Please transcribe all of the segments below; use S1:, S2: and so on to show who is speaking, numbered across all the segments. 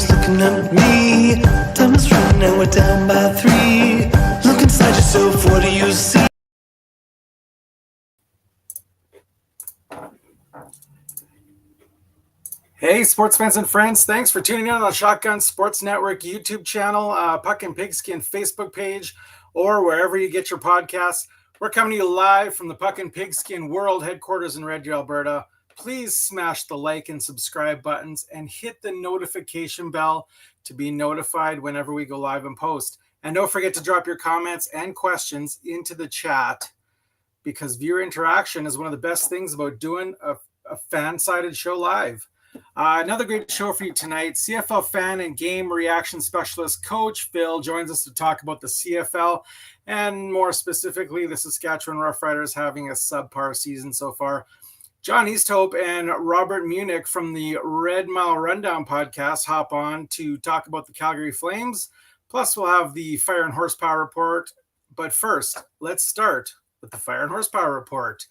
S1: Everyone's looking at me. Time is running and we're down by 3. Look inside yourself, what do you see?
S2: Hey, sports fans and friends, thanks for tuning in on the Shotgun Sports Network YouTube channel, Puck and Pigskin Facebook page, or wherever you get your podcasts. We're coming to you live from the Puck and Pigskin World Headquarters in Red Deer, Alberta. Please smash the like and subscribe buttons and hit the notification bell to be notified whenever we go live and post. And don't forget to drop your comments and questions into the chat, because viewer interaction is one of the best things about doing a fan-sided show live. Another great show for you tonight. CFL fan and game reaction specialist Coach Phil joins us to talk about the CFL and more specifically the Saskatchewan Roughriders having a subpar season so far. John Easthope and Robert Munnich from the Red Mile Rundown podcast hop on to talk about the Calgary Flames. Plus, we'll have the Fire and Horsepower report. But first, let's start with the Fire and Horsepower report.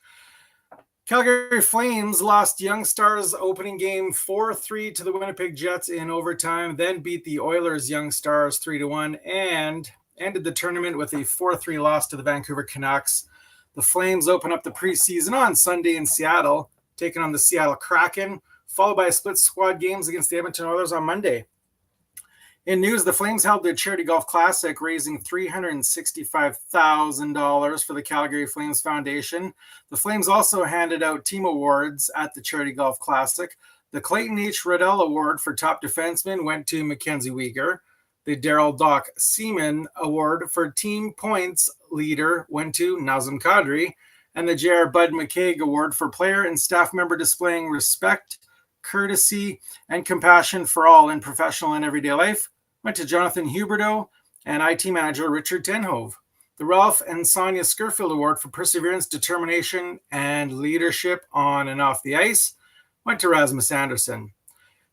S2: Calgary Flames lost Young Stars opening game 4-3 to the Winnipeg Jets in overtime, then beat the Oilers Young Stars 3-1, and ended the tournament with a 4-3 loss to the Vancouver Canucks. The Flames open up the preseason on Sunday in Seattle, taking on the Seattle Kraken, followed by split squad games against the Edmonton Oilers on Monday. In news, the Flames held their Charity Golf Classic, raising $365,000 for the Calgary Flames Foundation. The Flames also handed out team awards at the Charity Golf Classic. The Clayton H. Riddell Award for top defenseman went to Mackenzie Weegar. The Daryl Doc Seaman Award for team points leader went to Nazem Kadri. And the J.R. Bud McCaig Award for player and staff member displaying respect, courtesy, and compassion for all in professional and everyday life went to Jonathan Huberdeau and IT manager Richard Tenhove. The Ralph and Sonia Skirfield Award for perseverance, determination, and leadership on and off the ice went to Rasmus Anderson.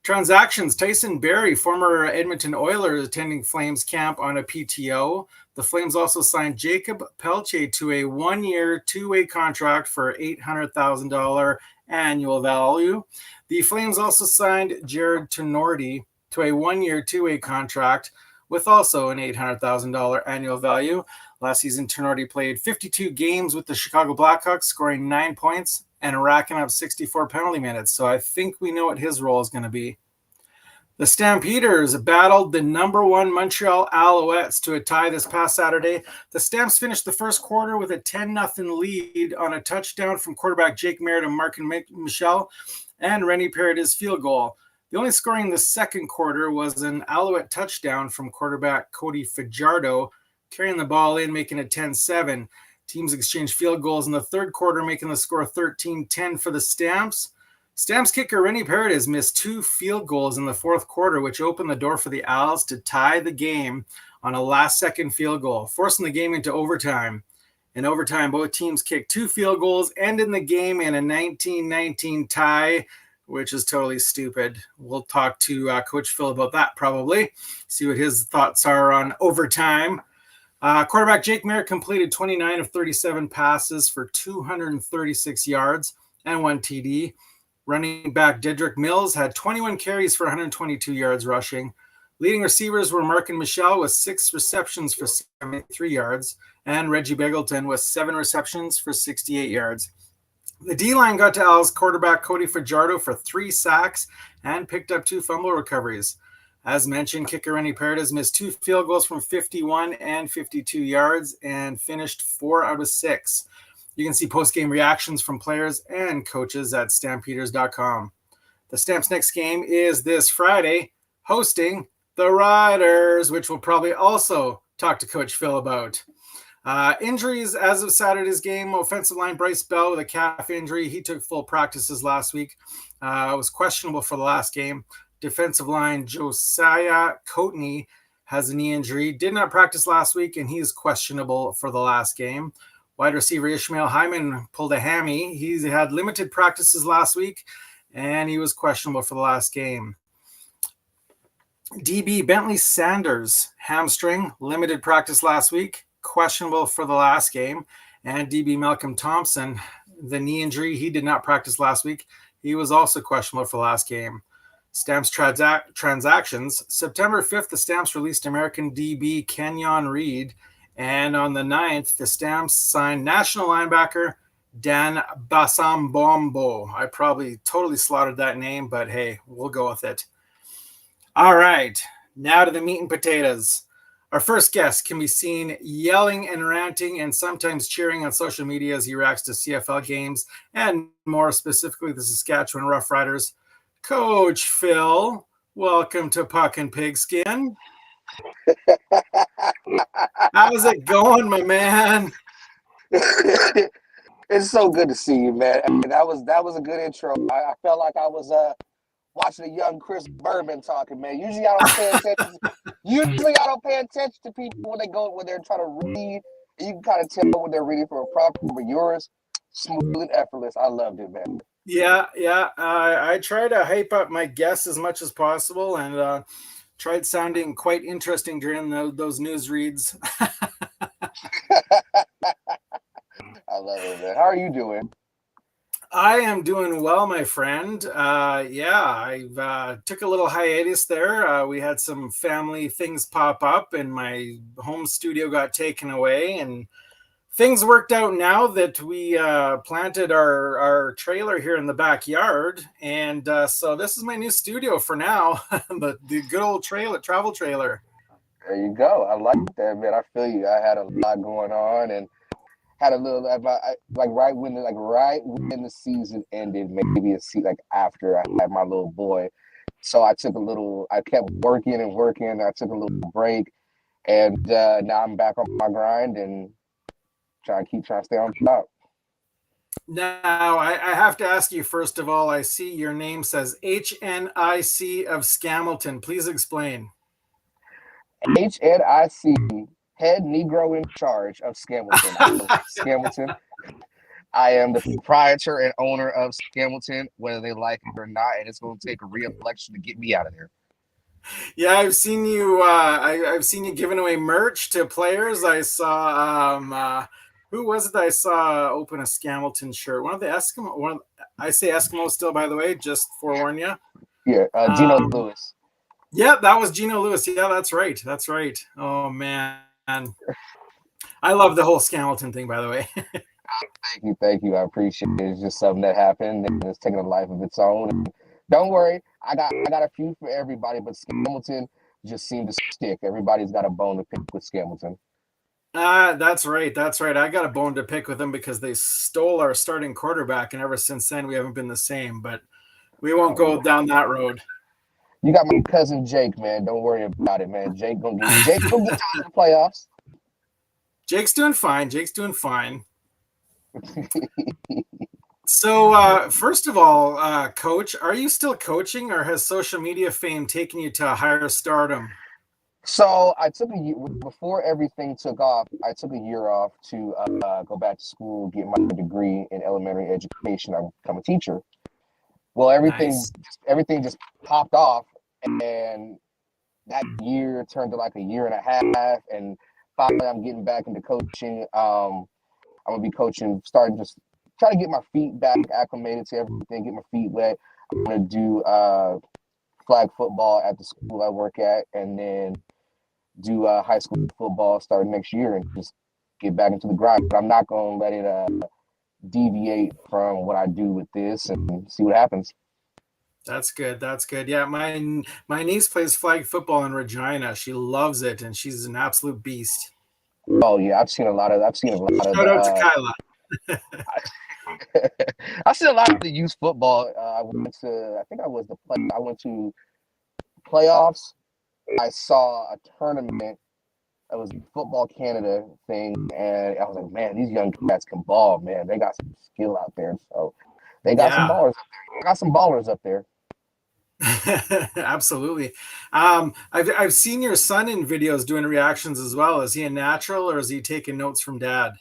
S2: Transactions: Tyson Barrie, former Edmonton Oilers, attending Flames camp on a PTO. The Flames also signed Jacob Pelche to a 1-year, 2-way contract for $800,000 annual value. The Flames also signed Jared Tenorti to a 1-year, 2-way contract with also an $800,000 annual value. Last season, Tenorti played 52 games with the Chicago Blackhawks, scoring 9 points and racking up 64 penalty minutes. So I think we know what his role is going to be. The Stampeders battled the number 1 Montreal Alouettes to a tie this past Saturday. The Stamps finished the first quarter with a 10-0 lead on a touchdown from quarterback Jake Merritt and Markin Michel and Rennie Paredes' field goal. The only scoring in the second quarter was an Alouette touchdown from quarterback Cody Fajardo, carrying the ball in, making it 10-7. Teams exchanged field goals in the third quarter, making the score 13-10 for the Stamps. Stamps kicker Rennie Paredes missed 2 field goals in the fourth quarter, which opened the door for the Owls to tie the game on a last-second field goal, forcing the game into overtime. In overtime, both teams kicked 2 field goals, ending the game in a 19-19 tie, which is totally stupid. We'll talk to Coach Phil about that probably, see what his thoughts are on overtime. Quarterback Jake Merritt completed 29 of 37 passes for 236 yards and 1 TD. Running back Dedrick Mills had 21 carries for 122 yards rushing. Leading receivers were Markin Michel with 6 receptions for 73 yards, and Reggie Begelton with 7 receptions for 68 yards. The D-line got to Al's quarterback Cody Fajardo for 3 sacks and picked up 2 fumble recoveries. As mentioned, kicker Rennie Paredes missed 2 field goals from 51 and 52 yards and finished 4 out of 6. You can see post-game reactions from players and coaches at Stampeders.com. The Stamps' next game is this Friday, hosting the Riders, which we'll probably also talk to Coach Phil about. Injuries as of Saturday's game: offensive line Bryce Bell with a calf injury. He took full practices last week. Was questionable for the last game. Defensive line Josiah Coatney has a knee injury. Did not practice last week, and he's questionable for the last game. Wide receiver Ishmael Hyman pulled a hammy. He had limited practices last week, and he was questionable for the last game. DB Bentley Sanders, hamstring, limited practice last week, questionable for the last game. And DB Malcolm Thompson, the knee injury, he did not practice last week. He was also questionable for the last game. Stamps transactions. September 5th, the Stamps released American DB Kenyon Reed. And on the 9th, the Stamps signed national linebacker Dan Basambombo. I probably totally slaughtered that name, but hey, we'll go with it. All right, now to the meat and potatoes. Our first guest can be seen yelling and ranting and sometimes cheering on social media as he reacts to CFL games and more specifically the Saskatchewan Roughriders. Coach Phil, welcome to Puck and Pigskin. How's it going, my man?
S3: It's so good to see you, man. I mean, that was a good intro. I felt like I was watching a young Chris Berman talking, man. Usually I don't pay attention. Usually I don't pay attention to people when they're trying to read. You can kind of tell when they're reading for a prompt, but yours, smooth and effortless. I loved it, man.
S2: Yeah. I try to hype up my guests as much as possible and tried sounding quite interesting during those news reads.
S3: I love it, man. How are you doing?
S2: I am doing well, my friend. I took a little hiatus there. We had some family things pop up, and my home studio got taken away. And things worked out now that we planted our trailer here in the backyard. And so this is my new studio for now, the good old travel trailer.
S3: There you go. I like that, man. I feel you. I had a lot going on and had a little right when the season ended, maybe a seat like after I had my little boy. So I kept working and working. I took a little break, and now I'm back on my grind and trying to stay on top.
S2: Now, I have to ask you, first of all, I see your name says HNIC of Scamilton. Please explain.
S3: HNIC, head Negro in charge of Scamilton. I am the proprietor and owner of Scamilton, whether they like it or not, and it's going to take a re-election to get me out of there.
S2: Yeah, I've seen you. I've seen you giving away merch to players. I saw. Who was it that I saw open a Scamilton shirt? One of the Eskimo. I say Eskimo still, by the way, just forewarn you.
S3: Yeah, Gino Lewis.
S2: Yeah, that was Gino Lewis. Yeah, that's right. That's right. Oh man, I love the whole Scamilton thing, by the way.
S3: Thank you. I appreciate it. It's just something that happened and it's taking a life of its own. And don't worry, I got a few for everybody, but Scamilton just seemed to stick. Everybody's got a bone to pick with Scamilton.
S2: That's right. That's right. I got a bone to pick with them because they stole our starting quarterback, and ever since then we haven't been the same. But we won't go down that road.
S3: You got my cousin Jake, man. Don't worry about it, man. Jake gonna get to the playoffs.
S2: Jake's doing fine. So, first of all, Coach, are you still coaching, or has social media fame taken you to a higher stardom?
S3: So I took a year before everything took off. I took a year off to go back to school, get my degree in elementary education. I become a teacher. Well, everything just popped off, and that year turned to like a year and a half. And finally, I'm getting back into coaching. I'm gonna be coaching, starting just trying to get my feet back acclimated to everything, get my feet wet. I'm gonna do flag football at the school I work at, and then do high school football starting next year, and just get back into the grind. But I'm not gonna let it deviate from what I do with this, and see what happens.
S2: That's good. That's good. Yeah, my niece plays flag football in Regina. She loves it, and she's an absolute beast.
S3: Oh yeah, I've seen a lot of.
S2: Shout out to Kyla.
S3: I've seen a lot of the youth football. I went to playoffs. I saw a tournament. It was a Football Canada thing, and I was like, man, these young cats can ball, man. They got some skill out there. So they got some ballers up there. Got some ballers up there.
S2: Absolutely. I've seen your son in videos doing reactions as well. Is he a natural, or is he taking notes from dad?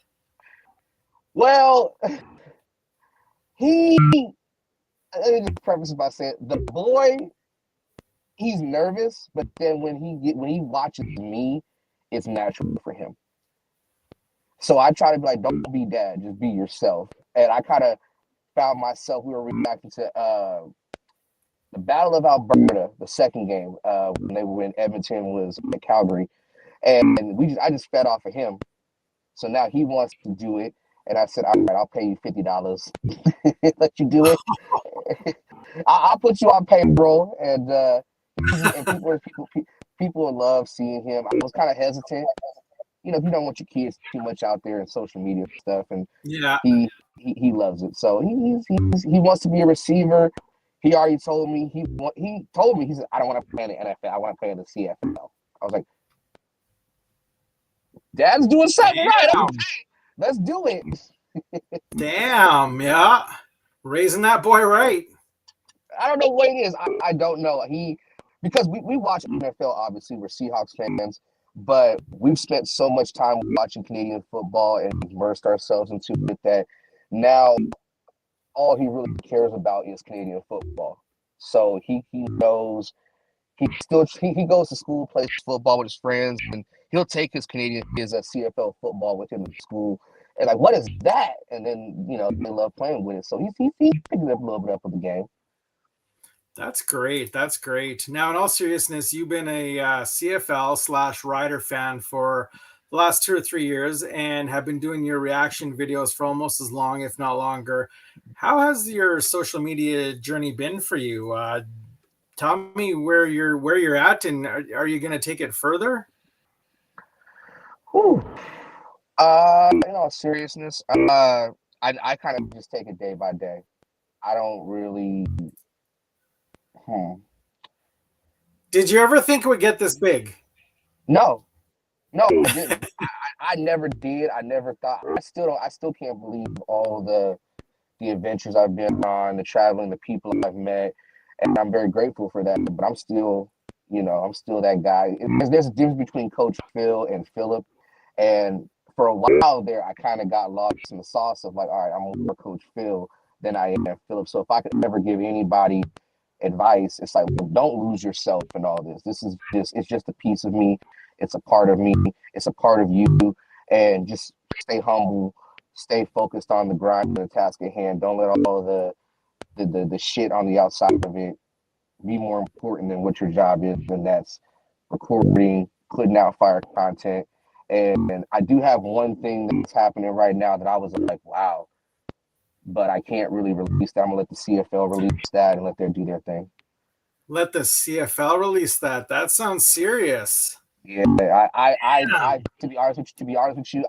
S3: Well, let me just preface by saying the boy, he's nervous, but then when he watches me, it's natural for him. So I try to be like, don't be dad, just be yourself. And I kind of found myself, we were reacting to the Battle of Alberta, the second game, when Edmonton was at Calgary, and I just fed off of him. So now he wants to do it, and I said, all right, I'll pay you $50. Let you do it. I'll put you on payroll, and people love seeing him. I was kind of hesitant, you don't want your kids too much out there in social media stuff, and
S2: Yeah.
S3: he loves it. So he wants to be a receiver. He already told me he said, I don't want to play in the NFL. I want to play in the CFL. I was like, Dad's doing something right. Okay, let's do it.
S2: Damn, yeah. Raising that boy right.
S3: I don't know what it is. I don't know. Because we watch NFL, obviously, we're Seahawks fans, but we've spent so much time watching Canadian football and immersed ourselves into it that now all he really cares about is Canadian football. So he knows he goes to school, plays football with his friends, and he'll take his CFL football with him to school. And like, what is that? And then they love playing with it. So he's picking up a little bit up of the game.
S2: That's great. That's great. Now, in all seriousness, you've been a CFL/Rider fan for the last 2 or 3 years and have been doing your reaction videos for almost as long, if not longer. How has your social media journey been for you? Tell me where you're at, and are you going to take it further?
S3: Whew. In all seriousness, I kind of just take it day by day. I don't really.
S2: Did you ever think it would get this big?
S3: No, I didn't. I never did. I never thought. I still can't believe all the adventures I've been on, the traveling, the people I've met, and I'm very grateful for that. But I'm still, I'm still that guy. There's a difference between Coach Phil and Philip, and for a while there, I kind of got lost in the sauce of like, all right, I'm more Coach Phil than I am Philip. So if I could ever give anybody advice, it's like, well, don't lose yourself in all this. It's just a piece of me. It's a part of me. It's a part of you. And just stay humble, stay focused on the grind and the task at hand. Don't let all the shit on the outside of it be more important than what your job is, and that's recording, putting out fire content. And I do have one thing that's happening right now that I was like, wow, but I can't really release that. I'm gonna let the CFL release that and let them do their thing.
S2: Let the CFL release that. That sounds serious.
S3: Yeah, I to be honest with you,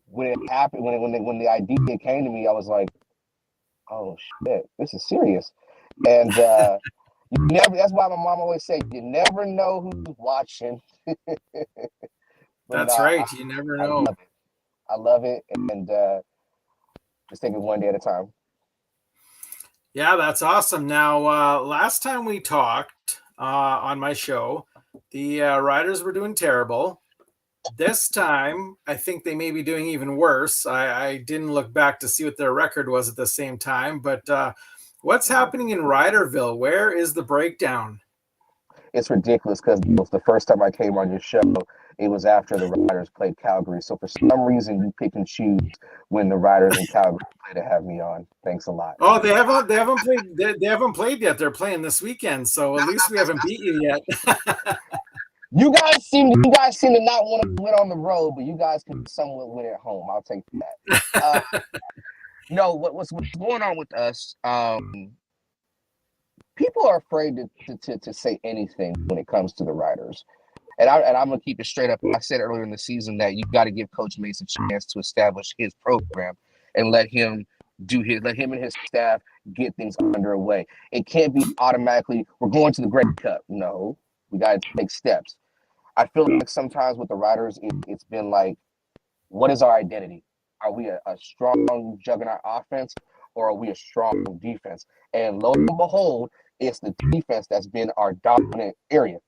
S3: when it happened, when the idea came to me, I was like, oh shit, this is serious. And that's why my mom always say, you never know who's watching.
S2: That's right. You never know.
S3: I love it. And just take it one day at a time.
S2: Yeah, that's awesome. Now, last time we talked on my show, the Riders were doing terrible. This time, I think they may be doing even worse. I didn't look back to see what their record was at the same time, but what's happening in Riderville? Where is the breakdown?
S3: It's ridiculous because the first time I came on your show, it was after the Riders played Calgary. So for some reason, you pick and choose when the Riders in Calgary play to have me on. Thanks a lot.
S2: Oh, they haven't played yet. They're playing this weekend, so at least we haven't beat you yet.
S3: You guys seem to not want to win on the road, but you guys can somewhat win at home. I'll take that. No, what's going on with us? People are afraid to say anything when it comes to the Riders. And I'm gonna keep it straight up. I said earlier in the season that you got to give Coach Mace a chance to establish his program and let him and his staff get things underway. It can't be automatically, we're going to the Grey Cup. No, we got to take steps. I feel like sometimes with the Riders, it's been like, what is our identity? Are we a strong juggernaut offense, or are we a strong defense? And lo and behold, it's the defense that's been our dominant area.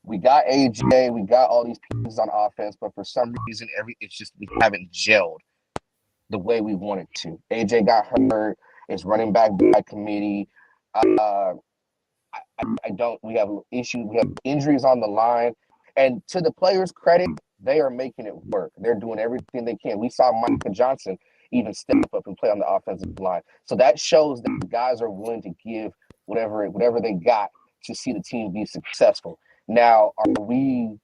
S3: We got AJ, we got all these pieces on offense, but for some reason, it's just we haven't gelled the way we wanted to. AJ got hurt. It's running back by committee. We have issues. We have injuries on the line. And to the players' credit, they are making it work. They're doing everything they can. We saw Micah Johnson. even step up and play on the offensive line. So that shows that guys are willing to give whatever they got to see the team be successful. Now, are we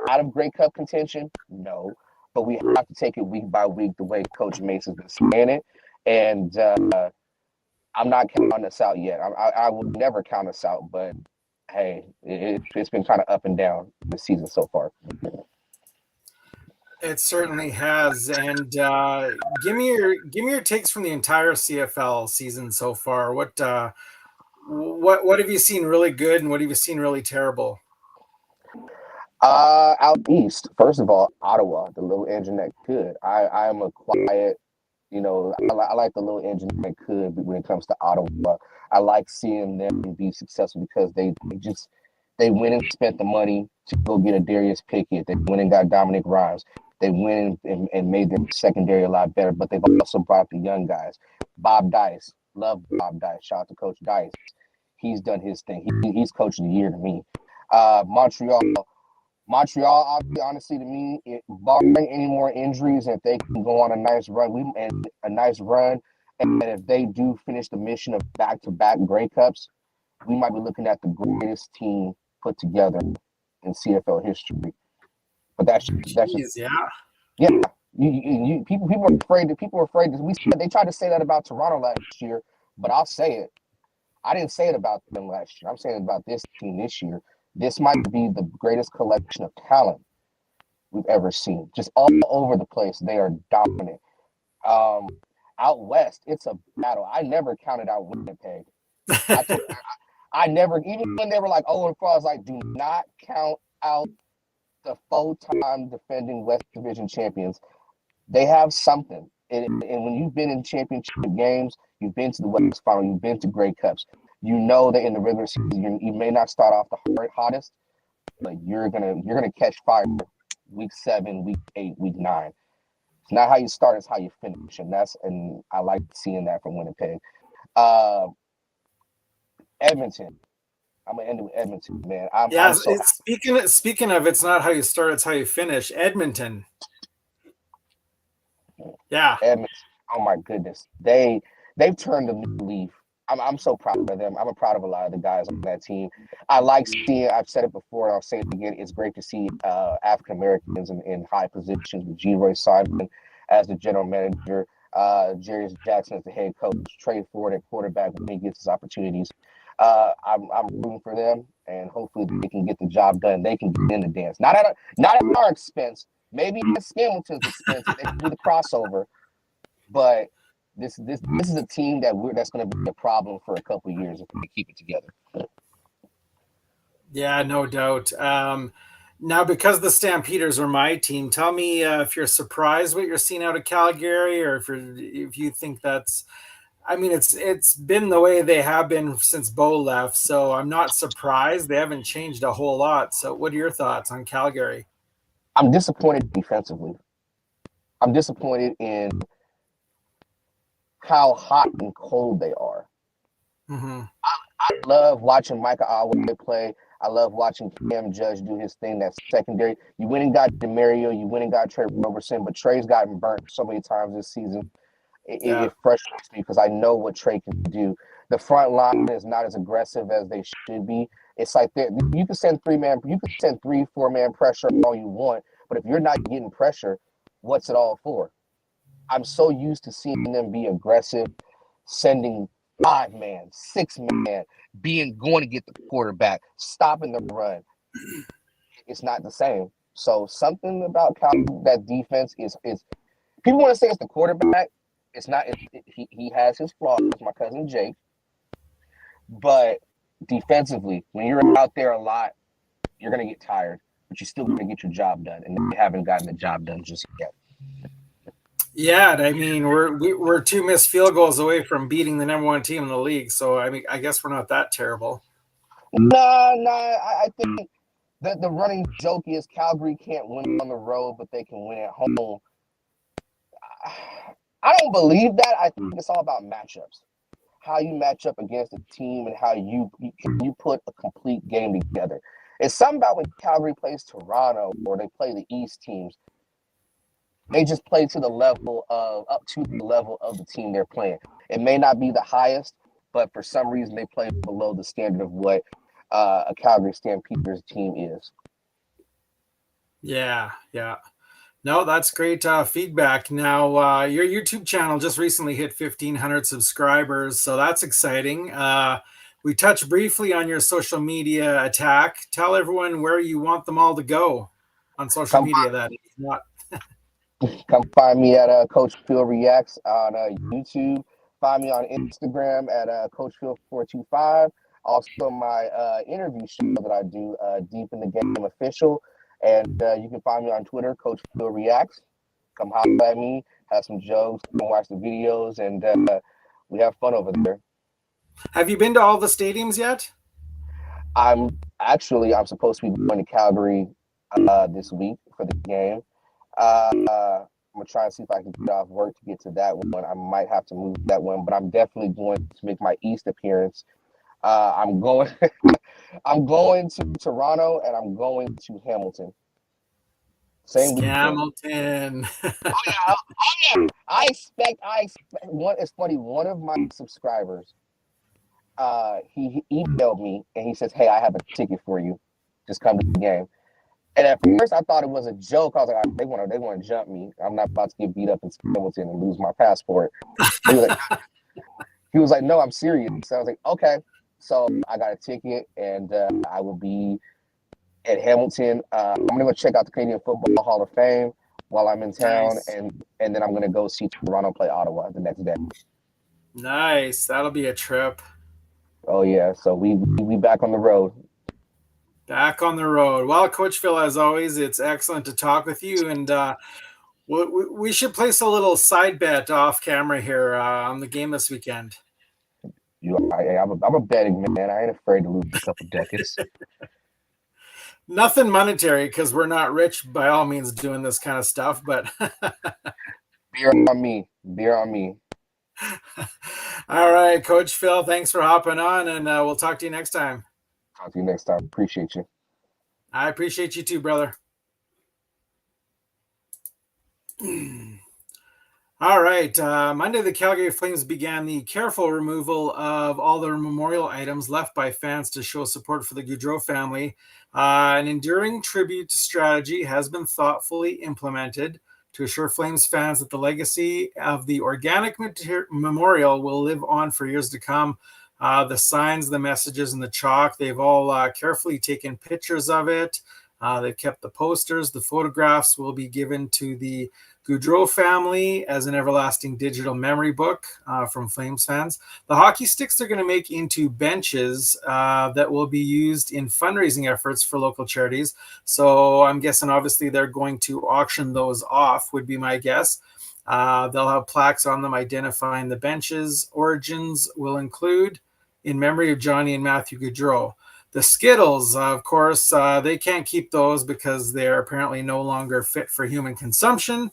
S3: out of Grey Cup contention? No, but we have to take it week by week the way Coach Mason's been saying it. And I'm not counting us out yet. I will never count us out, but hey, it's been kind of up and down this season so far.
S2: It certainly has. And give me your takes from the entire CFL season so far. What have you seen really good, and what have you seen really terrible?
S3: Out east, first of all, Ottawa, the little engine that could. I am a quiet, I like the little engine that could when it comes to Ottawa. I like seeing them be successful because they went and spent the money to go get a Darius Pickett. They went and got Dominic Rhymes. They went and made their secondary a lot better, but they've also brought the young guys. Bob Dice, love Bob Dice. Shout out to Coach Dice. He's done his thing. He's coach of the year to me. Montreal, honestly, to me, barring any more injuries, if they can go on a nice run, and if they do finish the mission of back-to-back Grey Cups, we might be looking at the greatest team put together in CFL history. But that's just yeah. People are afraid that they tried to say that about Toronto last year, but I'll say it. I didn't say it about them last year. I'm saying it about this team this year. This might be the greatest collection of talent we've ever seen. Just all over the place, they are dominant. Out west, it's a battle. I never counted out Winnipeg. I never, even when they were like 0-4, I was like, do not count out the full-time defending West Division champions. They have something. And when you've been in championship games, you've been to the West Final, you've been to Grey Cups, you know that in the regular season, you may not start off the hottest, but you're gonna catch fire week 7, week 8, week 9. It's not how you start, it's how you finish. And I like seeing that from Winnipeg. Edmonton. I'm gonna end it with Edmonton, man. I'm so
S2: speaking of, it's not how you start, it's how you finish. Edmonton. Yeah.
S3: Edmonton. Oh my goodness. They've turned a new leaf. I'm so proud of them. I'm proud of a lot of the guys on that team. I like seeing, I've said it before and I'll say it again, it's great to see African Americans in high positions with G. Roy Simon as the general manager, Jarius Jackson as the head coach, Trey Ford at quarterback when he gets his opportunities. I'm rooting for them, and hopefully they can get the job done. They can get in the dance. Not at our expense. Maybe at Scamilton's expense if they can do the crossover. But this is a team that's going to be a problem for a couple of years if we keep it together.
S2: Yeah, no doubt. Now, because the Stampeders are my team, tell me if you're surprised what you're seeing out of Calgary, or if you think that's. I mean, it's been the way they have been since Bo left, so I'm not surprised. They haven't changed a whole lot. So, what are your thoughts on Calgary?
S3: I'm disappointed defensively. I'm disappointed in how hot and cold they are.
S2: Mm-hmm.
S3: I love watching Micah Alway play. I love watching Cam Judge do his thing. That's secondary. You went and got DeMario. You went and got Trey Robertson, but Trey's gotten burnt so many times this season. It frustrates me because I know what Trey can do. The front line is not as aggressive as they should be. It's like you can send 3-4-man pressure all you want, but if you're not getting pressure, what's it all for? I'm so used to seeing them be aggressive, sending 5-man, 6-man, going to get the quarterback, stopping the run. It's not the same. So something about that defense is people want to say it's the quarterback. It's not. He has his flaws, my cousin Jake. But defensively, when you're out there a lot, you're going to get tired, but you're still going to get your job done, and they haven't gotten the job done just yet.
S2: Yeah, I mean, we're 2 missed field goals away from beating the number 1 team in the league. So I mean, I guess we're not that terrible.
S3: No, I think the running joke is Calgary can't win on the road, but they can win at home. I don't believe that. I think it's all about matchups. How you match up against a team and how you put a complete game together. It's something about when Calgary plays Toronto or they play the East teams. They just play to the level of up to the level of the team they're playing. It may not be the highest, but for some reason they play below the standard of what a Calgary Stampeders team is.
S2: Yeah. No, that's great feedback. Now, your YouTube channel just recently hit 1,500 subscribers, so that's exciting. We touched briefly on your social media attack. Tell everyone where you want them all to go on social media. That is not.
S3: Come find me at Coach Phil Reacts on YouTube. Find me on Instagram at CoachPhil425. Also, my interview show that I do, Deep in the Game Official. And you can find me on Twitter, Coach Phil Reacts. Come holler at me, have some jokes, come watch the videos, and we have fun over there.
S2: Have you been to all the stadiums yet?
S3: I'm supposed to be going to Calgary this week for the game. I'm gonna try and see if I can get off work to get to that one. I might have to move that one, but I'm definitely going to make my East appearance. I'm going to Toronto and I'm going to Hamilton. Same
S2: Hamilton.
S3: Oh yeah. I expect it's funny, one of my subscribers, he emailed me and he says, "Hey, I have a ticket for you. Just come to the game." And at first, I thought it was a joke. I was like, they want to jump me. I'm not about to get beat up in Hamilton and lose my passport. He was like, no, I'm serious. So I was like, okay. So I got a ticket, and I will be at Hamilton. I'm gonna go check out the Canadian Football Hall of Fame while I'm in town,
S2: Nice.
S3: and then I'm gonna go see Toronto play Ottawa the next day.
S2: Nice. That'll be a trip.
S3: Oh yeah. So we back on the road.
S2: Back on the road. Well, Coach Phil, as always, it's excellent to talk with you. And we should place a little side bet off camera here on the game this weekend.
S3: I'm a betting man. I ain't afraid to lose a couple ducats.
S2: Nothing monetary because we're not rich by all means doing this kind of stuff. But
S3: Beer on me.
S2: All right, Coach Phil, thanks for hopping on, and we'll talk to you next time.
S3: Talk to you next time. Appreciate you.
S2: I appreciate you too, brother. All right. Monday, the Calgary Flames began the careful removal of all their memorial items left by fans to show support for the Goudreau family. An enduring tribute strategy has been thoughtfully implemented to assure Flames fans that the legacy of the organic memorial will live on for years to come. The signs, the messages, and the chalk, they've all carefully taken pictures of it. They've kept the posters. The photographs will be given to the Goudreau family as an everlasting digital memory book from Flames fans. The hockey sticks they're going to make into benches that will be used in fundraising efforts for local charities. So I'm guessing obviously they're going to auction those off, would be my guess. They'll have plaques on them identifying the benches. Origins will include in memory of Johnny and Matthew Goudreau. The Skittles, of course, they can't keep those because they're apparently no longer fit for human consumption.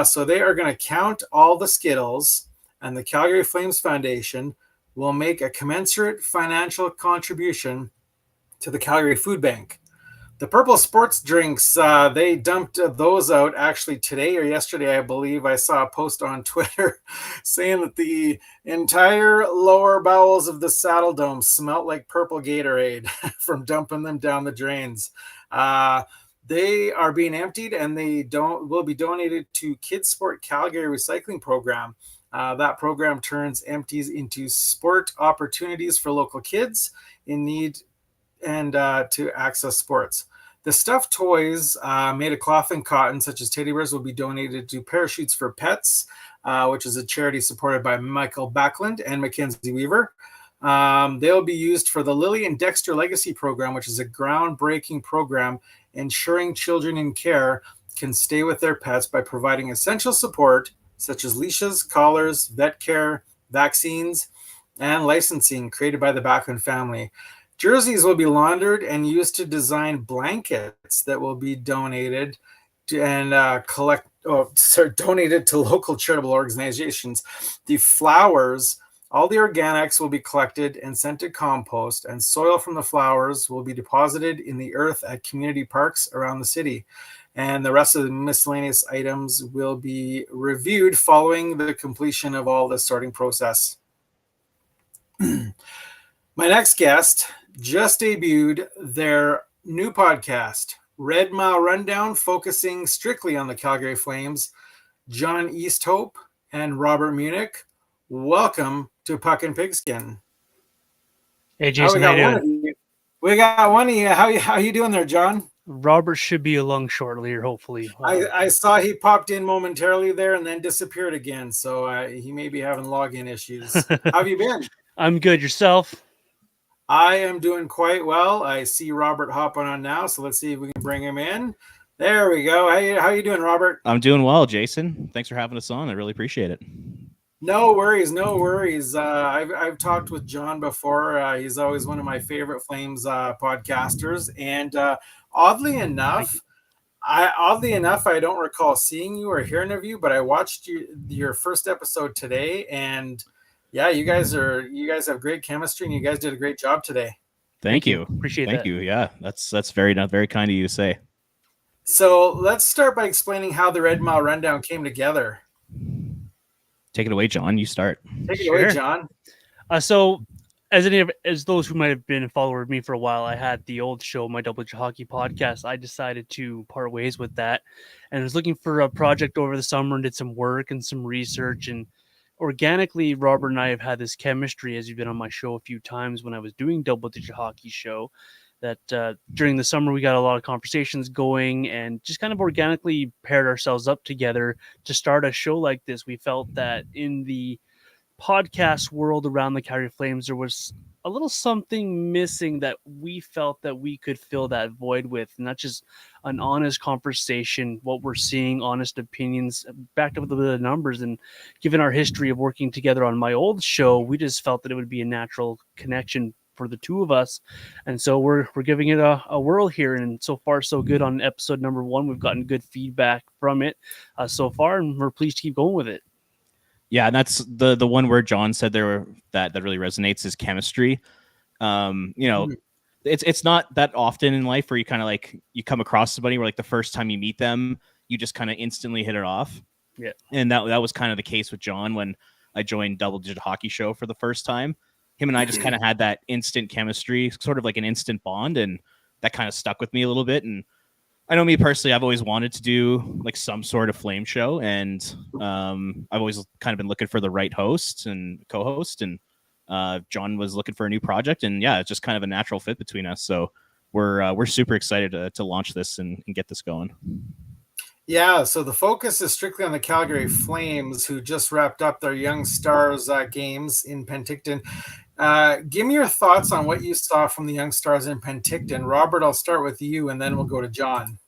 S2: So they are going to count all the Skittles, and the Calgary Flames Foundation will make a commensurate financial contribution to the Calgary Food Bank. The purple sports drinks, they dumped those out actually today or yesterday, I believe. I saw a post on Twitter saying that the entire lower bowels of the Saddle Dome smelt like purple Gatorade from dumping them down the drains. They are being emptied and will be donated to Kids Sport Calgary Recycling Program. That program turns empties into sport opportunities for local kids in need and to access sports. The stuffed toys made of cloth and cotton, such as teddy bears, will be donated to Parachutes for Pets, which is a charity supported by Michael Backlund and Mackenzie Weaver. They'll be used for the Lily and Dexter Legacy Program, which is a groundbreaking program ensuring children in care can stay with their pets by providing essential support, such as leashes, collars, vet care, vaccines, and licensing created by the Backlund family. Jerseys will be laundered and used to design blankets that will be donated to, and donated to local charitable organizations. The flowers All the organics will be collected and sent to compost, and soil from the flowers will be deposited in the earth at community parks around the city. And the rest of the miscellaneous items will be reviewed following the completion of all the sorting process. My next guest just debuted their new podcast, Red Mile Rundown, focusing strictly on the Calgary Flames. John Easthope and Robert Munnich, welcome to Puck and Pigskin.
S4: Hey, Jason, how you doing?
S2: We got one of you. How you doing there, John?
S4: Robert should be along shortly, or hopefully.
S2: I saw he popped in momentarily there and then disappeared again, so he may be having login issues. How have you been?
S4: I'm good. Yourself?
S2: I am doing quite well. I see Robert hopping on now, so let's see if we can bring him in. There we go. How you doing, Robert?
S5: I'm doing well, Jason. Thanks for having us on. I really appreciate it.
S2: No worries, no worries. I've talked with John before. He's always one of my favorite Flames podcasters, and oddly enough, I don't recall seeing you or hearing of you, but I watched your first episode today, and yeah, you guys have great chemistry, and you guys did a great job today.
S5: Thank you.
S4: Appreciate that.
S5: Thank you. Yeah, that's very kind of you to say.
S2: So let's start by explaining how the Red Mile Rundown came together.
S5: Take it away, John. You start.
S2: Take it away, John.
S4: So, as those who might have been following me for a while, I had the old show, my Double J Hockey podcast. I decided to part ways with that, and was looking for a project over the summer and did some work and some research. And organically, Robert and I have had this chemistry, as you've been on my show a few times when I was doing Double J Hockey show. That during the summer we got a lot of conversations going and just kind of organically paired ourselves up together to start a show like this. We felt that in the podcast world around the Calgary Flames, there was a little something missing that we felt that we could fill that void with, and not just an honest conversation, what we're seeing, honest opinions, backed up with a bit of numbers. And given our history of working together on my old show, we just felt that it would be a natural connection for the two of us, and so we're giving it a whirl here, and so far so good on episode number 1. We've gotten good feedback from it so far, and we're pleased to keep going with it.
S5: Yeah, and that's the one word John said there that really resonates is chemistry. It's not that often in life where you kind of like you come across somebody where like the first time you meet them, you just kind of instantly hit it off.
S4: Yeah,
S5: and that was kind of the case with John when I joined Double Digit Hockey Show for the first time. Him and I just kind of had that instant chemistry, sort of like an instant bond, and that kind of stuck with me a little bit. And I know me personally, I've always wanted to do like some sort of Flame show, and I've always kind of been looking for the right host and co-host, and John was looking for a new project, and yeah, it's just kind of a natural fit between us. So we're super excited to launch this and get this going.
S2: Yeah, so the focus is strictly on the Calgary Flames, who just wrapped up their Young Stars games in Penticton. Give me your thoughts on what you saw from the Young Stars in Penticton. Robert, I'll start with you, and then we'll go to John.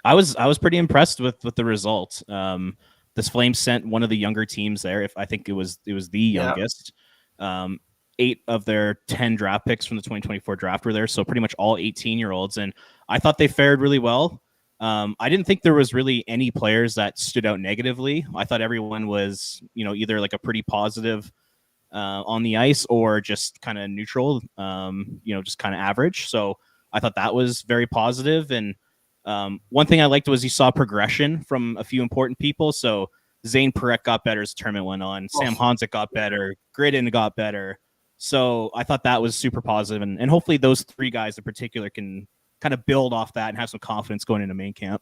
S5: I was pretty impressed with the result. This Flames sent one of the younger teams there. I think it was the youngest. 8 of their 10 draft picks from the 2024 draft were there, so pretty much all 18-year-olds, and I thought they fared really well. I didn't think there was really any players that stood out negatively. I thought everyone was, either like a pretty positive on the ice or just kind of neutral, just kind of average. So I thought that was very positive. And one thing I liked was you saw progression from a few important people. So Zane Perret got better as the tournament went on. Sam Hanzik got better. Gridden got better. So I thought that was super positive. And hopefully those 3 guys in particular can kind of build off that and have some confidence going into main camp.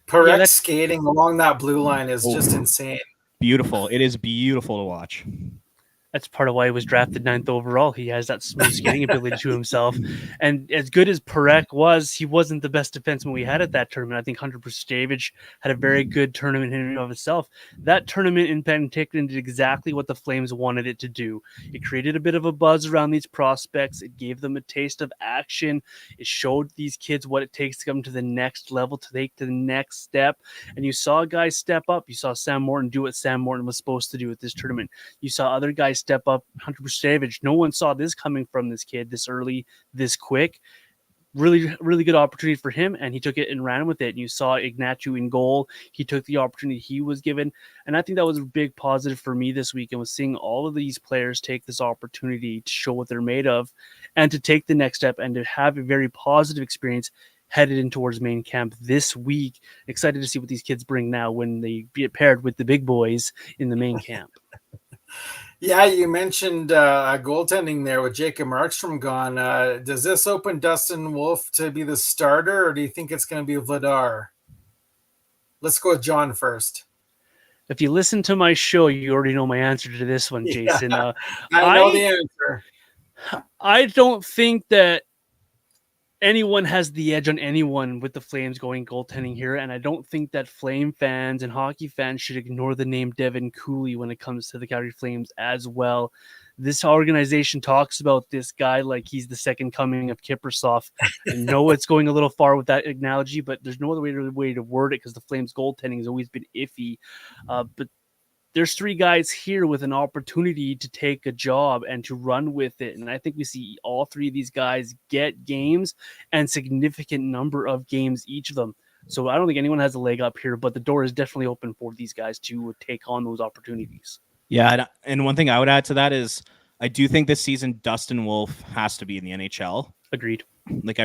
S2: Perret skating along that blue line is just insane.
S5: Beautiful. It is beautiful to watch.
S4: That's part of why he was drafted 9th overall. He has that smooth skating ability to himself. And as good as Perek was, he wasn't the best defenseman we had at that tournament. I think Hunter Prustevich had a very good tournament in and of itself. That tournament in Penticton did exactly what the Flames wanted it to do. It created a bit of a buzz around these prospects. It gave them a taste of action. It showed these kids what it takes to come to the next level, to take to the next step. And you saw guys step up. You saw Sam Morton do what Sam Morton was supposed to do at this tournament. You saw other guys step up. Hunter Prustevich, no one saw this coming from this kid this early, this quick. really good opportunity for him, and he took it and ran with it. And you saw Ignatu in goal. He took the opportunity he was given, and I think that was a big positive for me this week, and was seeing all of these players take this opportunity to show what they're made of and to take the next step and to have a very positive experience headed in towards main camp this week. Excited to see what these kids bring now when they get paired with the big boys in the main camp.
S2: Yeah, you mentioned goaltending there with Jacob Markstrom gone. Does this open Dustin Wolf to be the starter, or do you think it's going to be LATHR? Let's go with John first.
S4: If you listen to my show, you already know my answer to this one, Jason.
S2: I know the answer.
S4: I don't think that anyone has the edge on anyone with the Flames going goaltending here, and I don't think that Flame fans and hockey fans should ignore the name Devin Cooley when it comes to the Calgary Flames as well. This organization talks about this guy like he's the second coming of Kiprusoff. I know it's going a little far with that analogy, but there's no other way to word it because the Flames goaltending has always been iffy. But there's three guys here with an opportunity to take a job and to run with it. And I think we see all three of these guys get games and significant number of games, each of them. So I don't think anyone has a leg up here, but the door is definitely open for these guys to take on those opportunities.
S5: Yeah. And one thing I would add to that is I do think this season Dustin Wolf has to be in the NHL.
S4: Agreed.
S5: Like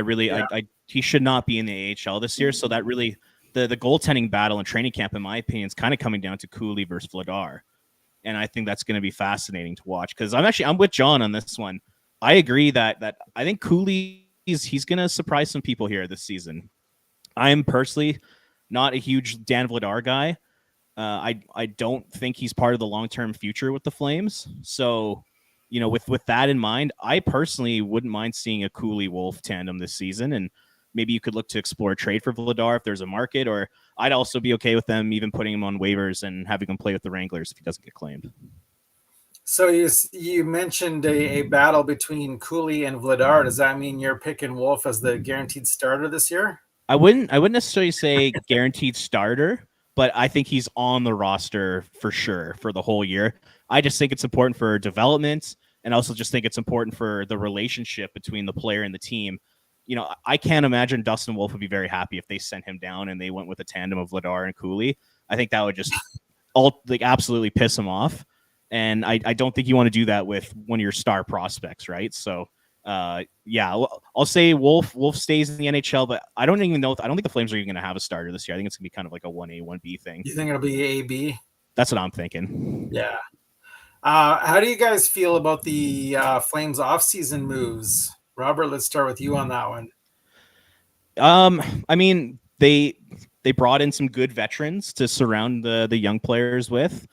S5: he should not be in the AHL this year. So that really, the goaltending battle in training camp, in my opinion, is kind of coming down to Cooley versus LATHR. And I think that's going to be fascinating to watch because I'm with John on this one. I agree that I think Cooley he's going to surprise some people here this season. I am personally not a huge Dan LATHR guy. I don't think he's part of the long-term future with the Flames. So, with that in mind, I personally wouldn't mind seeing a Cooley Wolf tandem this season, and maybe you could look to explore a trade for LATHR if there's a market, or I'd also be okay with them even putting him on waivers and having him play with the Wranglers if he doesn't get claimed.
S2: So you mentioned a battle between Cooley and LATHR. Does that mean you're picking Wolf as the guaranteed starter this year?
S5: I wouldn't necessarily say guaranteed starter, but I think he's on the roster for sure for the whole year. I just think it's important for development, and also just think it's important for the relationship between the player and the team. I can't imagine Dustin Wolf would be very happy if they sent him down and they went with a tandem of LATHR and Cooley. I think that would just absolutely piss him off. And I don't think you want to do that with one of your star prospects, right? So, I'll say Wolf stays in the NHL, but I don't think the Flames are even going to have a starter this year. I think it's going to be kind of like a 1A, 1B thing.
S2: You think it'll be A-B?
S5: That's what I'm thinking.
S2: Yeah. How do you guys feel about the Flames off-season moves? Robert, let's start with you on that one.
S5: I mean, they brought in some good veterans to surround the young players with.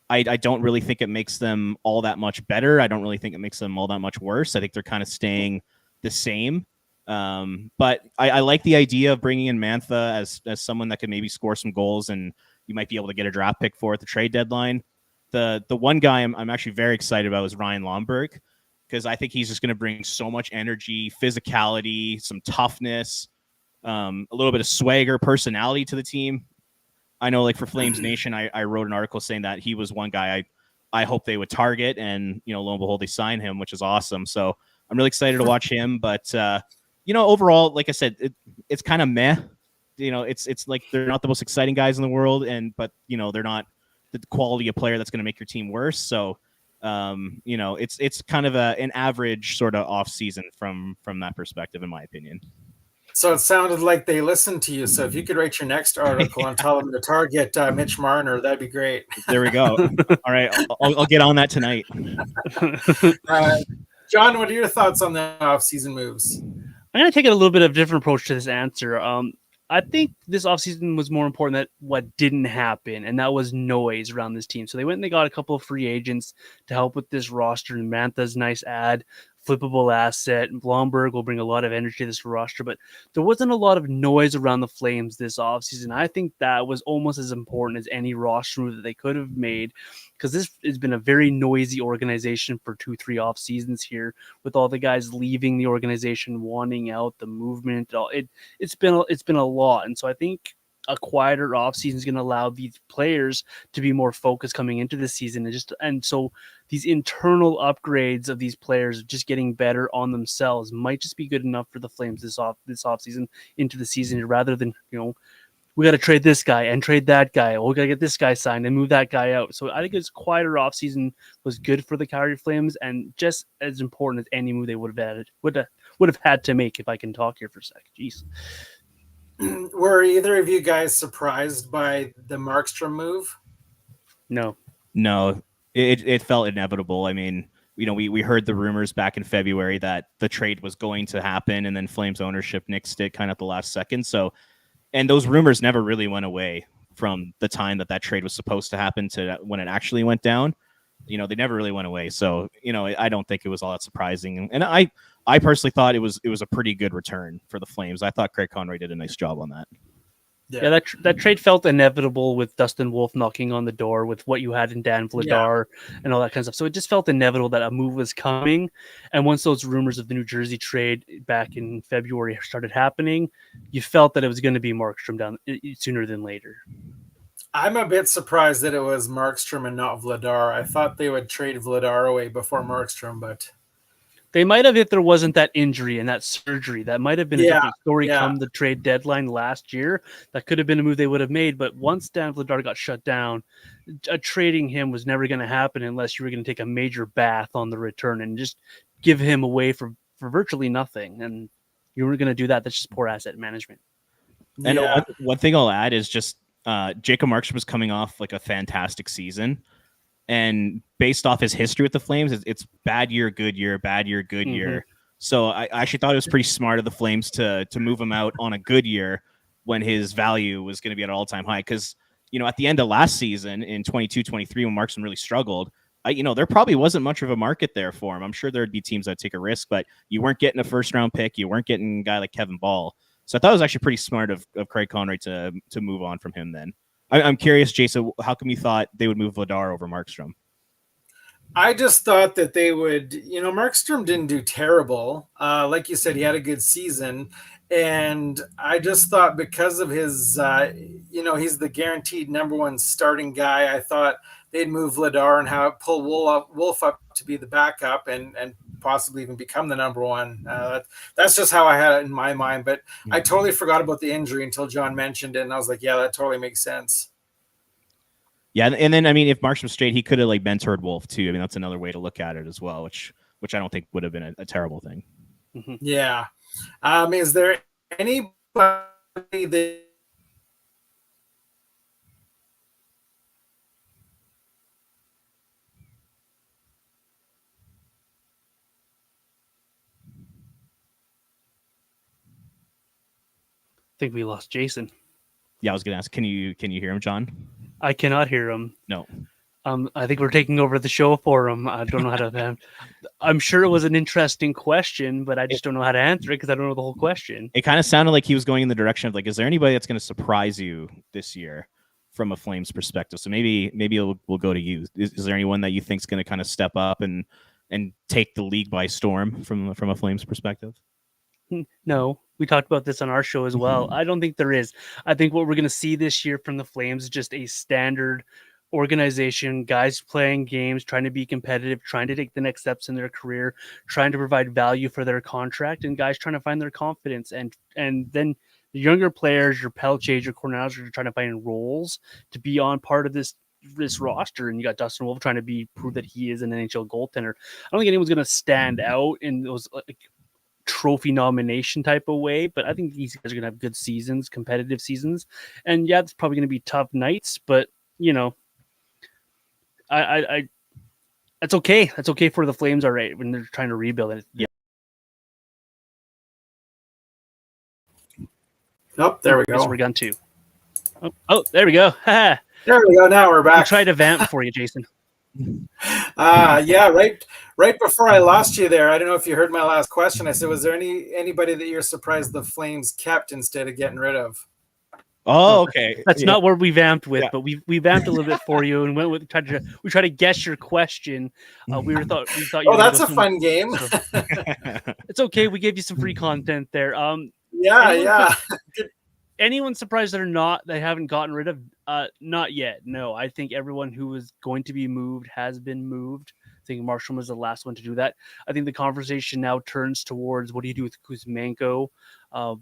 S5: I don't really think it makes them all that much better. I don't really think it makes them all that much worse. I think they're kind of staying the same. But I like the idea of bringing in Mantha as someone that could maybe score some goals and you might be able to get a draft pick for at the trade deadline. The one guy I'm actually very excited about is Ryan Lomberg, because I think he's just going to bring so much energy, physicality, some toughness, a little bit of swagger, personality to the team. I know, like for Flames Nation, I wrote an article saying that he was one guy I hope they would target, and lo and behold, they signed him, which is awesome. So I'm really excited to watch him. But overall, like I said, it's kind of meh. It's like they're not the most exciting guys in the world, but they're not the quality of player that's going to make your team worse. So it's kind of an average sort of off season from that perspective, in my opinion.
S2: So it sounded like they listened to you. So if you could write your next article and tell them to target Mitch Marner, that'd be great.
S5: There we go. All right, I'll get on that tonight.
S2: John, what are your thoughts on the off-season moves?
S4: I'm going to take a little bit of a different approach to this answer. I think this offseason was more important than what didn't happen, and that was noise around this team. So they went and they got a couple of free agents to help with this roster, and Mantha's nice ad, flippable asset. Blomberg will bring a lot of energy to this roster, but there wasn't a lot of noise around the Flames this offseason. I think that was almost as important as any roster move that they could have made, because this has been a very noisy organization for 2-3 off seasons here, with all the guys leaving the organization, wanting out, the movement. It's been a lot, and so I think a quieter offseason is going to allow these players to be more focused coming into the season, and so these internal upgrades of these players just getting better on themselves might just be good enough for the Flames this offseason into the season, rather than, we got to trade this guy and trade that guy. We got to get this guy signed and move that guy out. So I think this quieter offseason was good for the Calgary Flames, and just as important as any move they would have had to make. If I can talk here for a sec, jeez.
S2: Were either of you guys surprised by the Markstrom move?
S4: No,
S5: it felt inevitable. I mean, we heard the rumors back in February that the trade was going to happen, and then Flames ownership nixed it kind of at the last second. So. And those rumors never really went away from the time that trade was supposed to happen to when it actually went down. They never really went away. So, I don't think it was all that surprising. And I personally thought it was a pretty good return for the Flames. I thought Craig Conroy did a nice job on that.
S4: Yeah, that trade felt inevitable with Dustin Wolf knocking on the door with what you had in Dan Vladar and all that kind of stuff. So it just felt inevitable that a move was coming. And once those rumors of the New Jersey trade back in February started happening, you felt that it was going to be Markstrom down sooner than later.
S2: I'm a bit surprised that it was Markstrom and not Vladar. I thought they would trade Vladar away before Markstrom, but...
S4: They might have if there wasn't that injury and that surgery. That might have been a different story come the trade deadline last year. That could have been a move they would have made. But once Dan Vladar got shut down, trading him was never going to happen unless you were going to take a major bath on the return and just give him away for virtually nothing. And you weren't going to do that. That's just poor asset management.
S5: And one thing I'll add is just Jacob Markstrom was coming off like a fantastic season. And based off his history with the Flames, it's bad year, good year, bad year, good year. So I actually thought it was pretty smart of the Flames to move him out on a good year when his value was going to be at an all-time high. Because, at the end of last season in 22-23, when Markstrom really struggled, there probably wasn't much of a market there for him. I'm sure there'd be teams that take a risk, but you weren't getting a first-round pick. You weren't getting a guy like Kevin Ball. So I thought it was actually pretty smart of Craig Conroy to move on from him then. I'm curious, Jason, how come you thought they would move Vladar over Markstrom?
S2: I just thought that they would, Markstrom didn't do terrible. Like you said, he had a good season. And I just thought because of his, he's the guaranteed number one starting guy. I thought they'd move Vladar and pull Wolf up to be the backup and possibly even become the number one. That's just how I had it in my mind. But I totally forgot about the injury until John mentioned it. And I was like, yeah, that totally makes sense.
S5: Yeah, and then, if Markstrom's straight, he could have mentored Wolf too. That's another way to look at it as well, which I don't think would have been a terrible thing.
S2: Yeah. Is there anybody that
S4: I think we lost Jason.
S5: Yeah, I was going to ask, can you hear him, John?
S4: I cannot hear him.
S5: No.
S4: I think we're taking over the show for him. I don't know how to. I'm sure it was an interesting question, but I just don't know how to answer it because I don't know the whole question.
S5: It kind of sounded like he was going in the direction of is there anybody that's going to surprise you this year from a Flames perspective? So maybe we'll go to you. Is there anyone that you think is going to kind of step up and take the league by storm from a Flames perspective?
S4: No, we talked about this on our show as well. I don't think there is. I think what we're going to see this year from the Flames is just a standard organization, guys playing games, trying to be competitive, trying to take the next steps in their career, trying to provide value for their contract, and guys trying to find their confidence. And then the younger players, your Pelche, your Cornelius, are trying to find roles to be on part of this roster. And you got Dustin Wolf trying to prove that he is an NHL goaltender. I don't think anyone's going to stand out in those trophy nomination type of way, but I think these guys are going to have good seasons, competitive seasons. And yeah, it's probably going to be tough nights, but I that's okay. That's okay for the Flames, all right, when they're trying to rebuild it. Yeah.
S2: Oh, there we go.
S4: We're done too. Oh, there we go.
S2: There we go. Now we're back.
S4: I'll try to vamp for you, Jason.
S2: Yeah, right before I lost you there, I don't know if you heard my last question. I said, was there anybody that you're surprised the Flames kept instead of getting rid of?
S5: Oh, okay.
S4: That's not where we vamped with, but we vamped a little bit for you and went with we tried to guess your question. We thought.
S2: Oh, that's a fun game.
S4: So, it's okay. We gave you some free content there.
S2: Yeah.
S4: anyone surprised they haven't gotten rid of? Not yet. No, I think everyone who was going to be moved has been moved. I think Marshall was the last one to do that. I think the conversation now turns towards what do you do with Kuzmenko?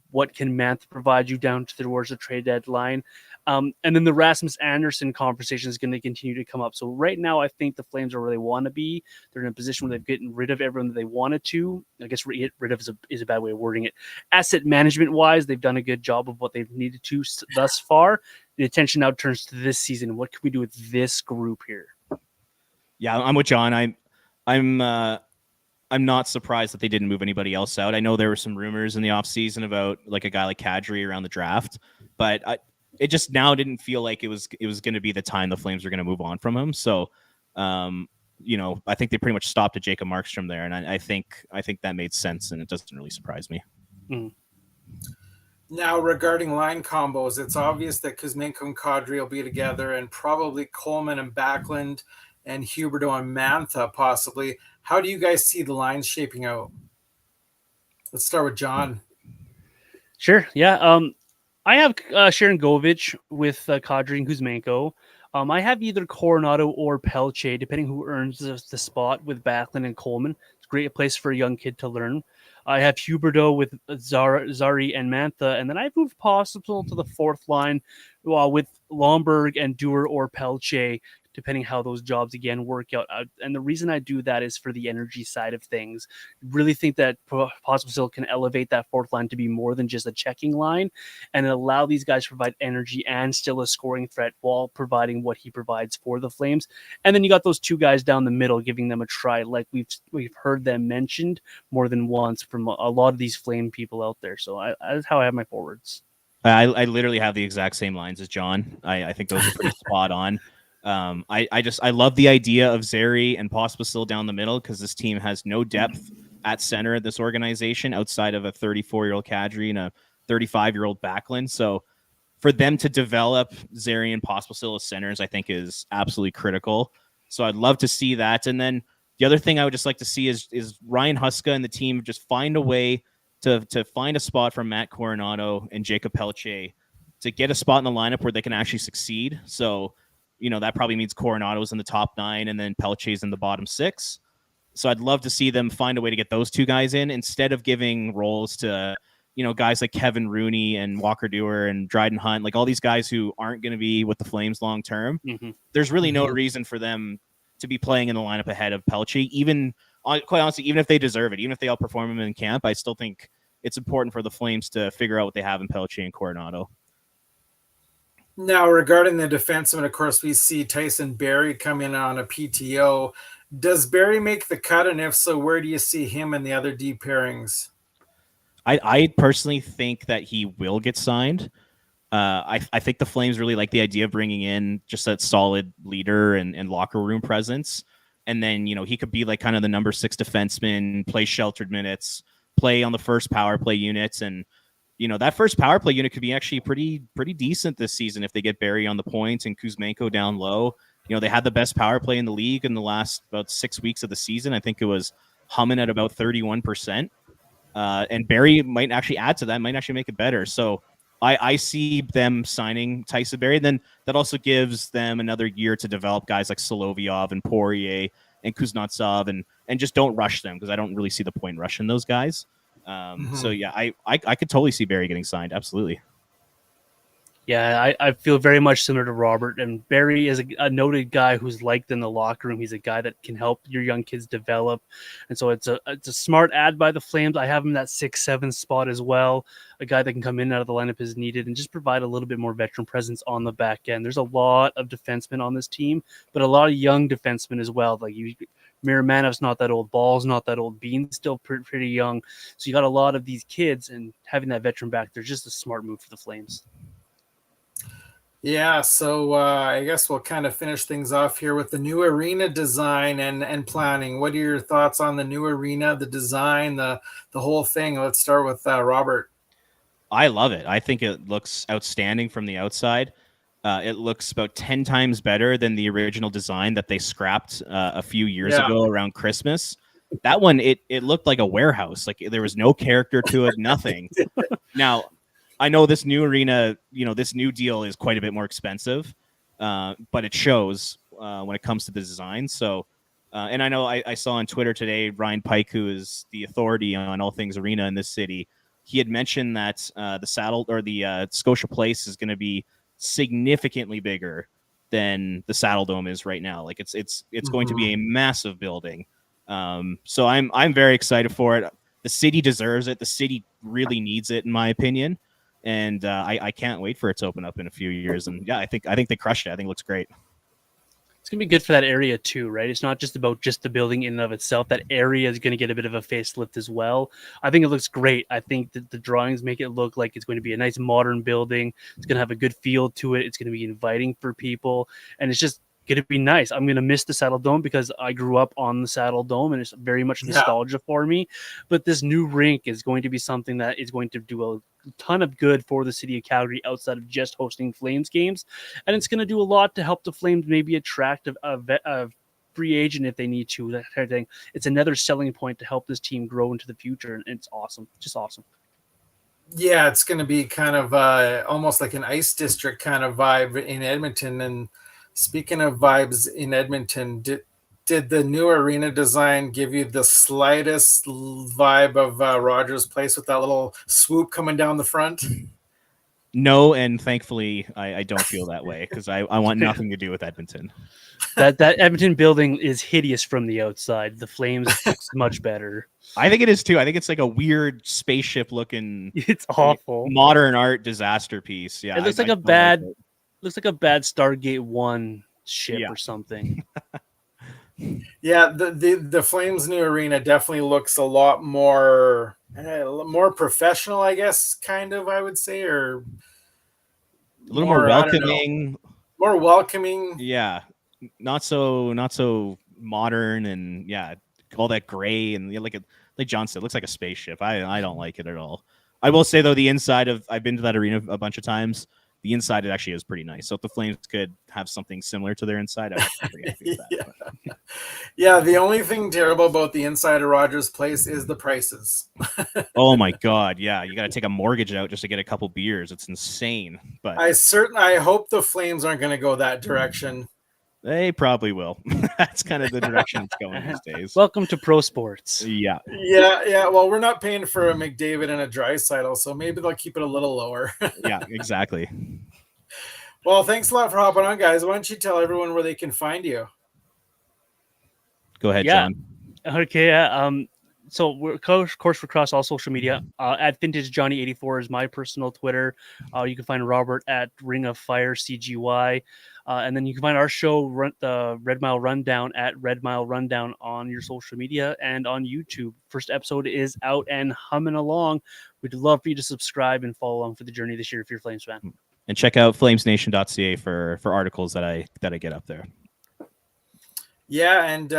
S4: What can Mantha provide you down towards the trade deadline? And then the Rasmus Anderson conversation is going to continue to come up. So right now, I think the Flames are where they want to be. They're in a position where they've gotten rid of everyone that they wanted to. I guess get rid of is a bad way of wording it. Asset management wise, they've done a good job of what they've needed to thus far. The attention now turns to this season. What can we do with this group here?
S5: Yeah, I'm with John. I'm not surprised that they didn't move anybody else out. I know there were some rumors in the offseason about like a guy like Kadri around the draft, but it just now didn't feel like it was going to be the time the Flames were going to move on from him. So, I think they pretty much stopped at Jacob Markstrom there, and I think that made sense, and it doesn't really surprise me.
S4: Mm.
S2: Now, regarding line combos, it's obvious that Kuzmenko and Kadri will be together, and probably Coleman and Backlund and Huberdeau and Mantha possibly. How do you guys see the lines shaping out? Let's start with John.
S4: Sure. Yeah. I have Sharon Govich with Kadri and Kuzmenko. I have either Coronado or Pelche, depending who earns the spot with Backlund and Coleman. It's a great place for a young kid to learn. I have Huberdeau with Zari and Mantha, and then I've moved possible to the fourth line with Lomberg and Dewar or Pelche, depending how those jobs again work out. And the reason I do that is for the energy side of things. Really think that Pospisil can elevate that fourth line to be more than just a checking line and allow these guys to provide energy and still a scoring threat while providing what he provides for the Flames. And then you got those two guys down the middle giving them a try, like we've heard them mentioned more than once from a lot of these Flame people out there. So that's how I have my forwards.
S5: I literally have the exact same lines as John. I think those are pretty spot on. I love the idea of Zary and Pospisil down the middle because this team has no depth at center of this organization outside of a 34-year-old Kadri and a 35-year-old Backlund. So for them to develop Zary and Pospisil as centers, I think is absolutely critical. So I'd love to see that. And then the other thing I would just like to see is Ryan Huska and the team just find a way to find a spot for Matt Coronado and Jacob Pelche to get a spot in the lineup where they can actually succeed. So that probably means Coronado's in the top 9 and then Pelche's in the bottom 6. So I'd love to see them find a way to get those two guys in instead of giving roles to, guys like Kevin Rooney and Walker Dewar and Dryden Hunt, like all these guys who aren't going to be with the Flames long term. Mm-hmm. There's really no reason for them to be playing in the lineup ahead of Pelche, quite honestly, even if they deserve it, even if they outperform him in camp. I still think it's important for the Flames to figure out what they have in Pelche and Coronado.
S2: Now, regarding the defenseman, of course, we see Tyson Barrie come in on a PTO. Does Barrie make the cut? And if so, where do you see him and the other D pairings?
S5: I personally think that he will get signed. I think the Flames really like the idea of bringing in just that solid leader and locker room presence. And then, he could be like kind of the number 6 defenseman, play sheltered minutes, play on the first power play units. And, that first power play unit could be actually pretty decent this season if they get Barrie on the points and Kuzmenko down low. They had the best power play in the league in the last about 6 weeks of the season. I think it was humming at about 31%. And Barrie might actually add to that, might actually make it better. So I see them signing Tyson Barrie. Then that also gives them another year to develop guys like Solovyov and Poirier and Kuznetsov and just don't rush them because I don't really see the point in rushing those guys. So yeah, I could totally see Barrie getting signed. Absolutely.
S4: Yeah, I feel very much similar to Robert. And Barrie is a noted guy who's liked in the locker room. He's a guy that can help your young kids develop. And so it's a smart ad by the Flames. I have him that 6-7 spot as well. A guy that can come in and out of the lineup as needed and just provide a little bit more veteran presence on the back end. There's a lot of defensemen on this team, but a lot of young defensemen as well. Like Miramanov's not that old. Ball's not that old. Bean's still pretty young. So you got a lot of these kids, and having that veteran back there, just a smart move for the Flames.
S2: Yeah, so I guess we'll kind of finish things off here with the new arena design and planning. What are your thoughts on the new arena, the design, the whole thing? Let's start with Robert.
S5: I love it. I think it looks outstanding from the outside. It looks about 10 times better than the original design that they scrapped a few years ago around Christmas. That one, it looked like a warehouse. Like there was no character to it, nothing. Now, I know this new arena, this new deal is quite a bit more expensive, but it shows when it comes to the design. So, and I know I saw on Twitter today, Ryan Pike, who is the authority on all things arena in this city, he had mentioned that the Saddle or the Scotia Place is going to be significantly bigger than the Saddle Dome is right now. Like it's going to be a massive building. So I'm very excited for it. The city deserves it. The city really needs it, in my opinion. And I can't wait for it to open up in a few years. And yeah, I think they crushed it. I think it looks great.
S4: It's going to be good for that area too, right? It's not just about just the building in and of itself. That area is going to get a bit of a facelift as well. I think it looks great. I think that the drawings make it look like it's going to be a nice modern building. It's going to have a good feel to it. It's going to be inviting for people. And it's just going to be nice. I'm going to miss the Saddle Dome because I grew up on the Saddle Dome and it's very much nostalgia for me. But this new rink is going to be something that is going to do a ton of good for the city of Calgary outside of just hosting Flames games. And it's going to do a lot to help the Flames maybe attract a free agent if they need to. That kind of thing. It's another selling point to help this team grow into the future. And it's awesome. Just awesome.
S2: Yeah, it's going to be kind of almost like an ice district kind of vibe in Edmonton. And speaking of vibes in Edmonton, did the new arena design give you the slightest vibe of Rogers Place with that little swoop coming down the front?
S5: No, and thankfully I don't feel that way because I want nothing to do with Edmonton.
S4: That Edmonton building is hideous from the outside. The Flames looks much better.
S5: I think it is too. I think it's like a weird spaceship looking.
S4: It's awful.
S5: Modern art disaster piece. Yeah,
S4: it looks like a bad. Looks like a bad Stargate 1 ship or something.
S2: Yeah, the Flames new arena definitely looks a lot more professional, I guess, kind of, I would say, or
S5: a little more welcoming.
S2: More welcoming.
S5: Yeah, not so modern, and yeah, all that gray and like John said, it looks like a spaceship. I don't like it at all. I will say though, the inside of I've been to that arena a bunch of times. The inside, it actually is pretty nice. So if the Flames could have something similar to their inside, I would be pretty happy with that.
S2: Yeah, the only thing terrible about the inside of Rogers Place is the prices.
S5: Oh my God, yeah. You got to take a mortgage out just to get a couple beers. It's insane. But
S2: I hope the Flames aren't going to go that direction.
S5: They probably will. That's kind of the direction it's going these days.
S4: Welcome to pro sports.
S5: Yeah.
S2: Well, we're not paying for a McDavid and a Draisaitl, so maybe they'll keep it a little lower.
S5: Yeah, exactly.
S2: Well, thanks a lot for hopping on, guys. Why don't you tell everyone where they can find you?
S5: Go ahead, John.
S4: Okay. So we're of course we're across all social media. At Vintage Johnny 84 is my personal Twitter. You can find Robert at Ring of Fire CGY, and then you can find our show, the Red Mile Rundown, at Red Mile Rundown on your social media and on YouTube. First episode is out and humming along. We'd love for you to subscribe and follow along for the journey this year if you're a Flames fan.
S5: And check out flamesnation.ca for articles that I get up there.
S2: Yeah, and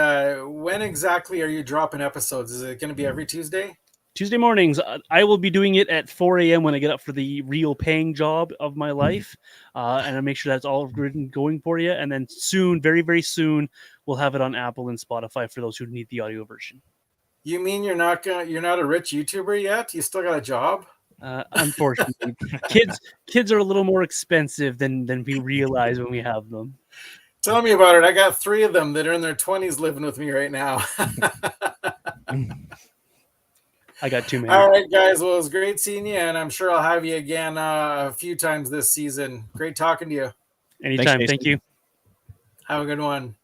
S2: when exactly are you dropping episodes? Is it going to be every Tuesday?
S4: Tuesday mornings. I will be doing it at 4 a.m. when I get up for the real paying job of my life. And I make sure that's all going for you. And then soon, very, very soon, we'll have it on Apple and Spotify for those who need the audio version.
S2: You mean you're not a rich YouTuber yet? You still got a job?
S4: Unfortunately, kids are a little more expensive than we realize when we have them.
S2: Tell me about it. I got 3 of them that are in their 20s living with me right now.
S4: I got 2 many.
S2: All right, guys. Well, it was great seeing you, and I'm sure I'll have you again a few times this season. Great talking to you.
S4: Anytime. Thank you.
S2: Have a good one.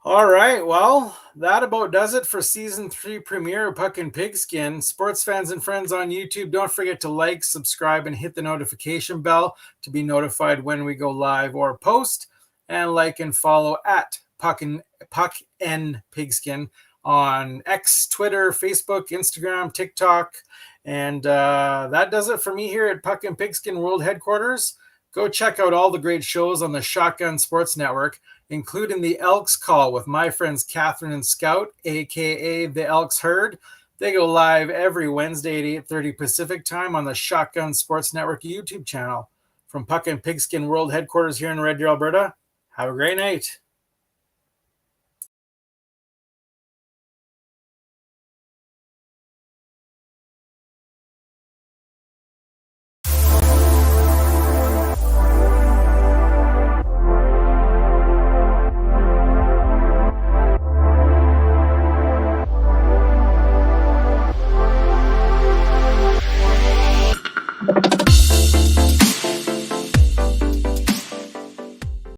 S2: All right, well, that about does it for Season 3 premiere of Puck and Pigskin. Sports fans and friends on YouTube, don't forget to like, subscribe, and hit the notification bell to be notified when we go live or post. And like and follow at Puck and Pigskin on X, Twitter, Facebook, Instagram, TikTok. And that does it for me here at Puck and Pigskin World Headquarters. Go check out all the great shows on the Shotgun Sports Network, including the Elks Call with my friends Catherine and Scout, a.k.a. the Elks Herd. They go live every Wednesday at 8:30 Pacific time on the Shotgun Sports Network YouTube channel. From Puck and Pigskin World Headquarters here in Red Deer, Alberta, have a great night.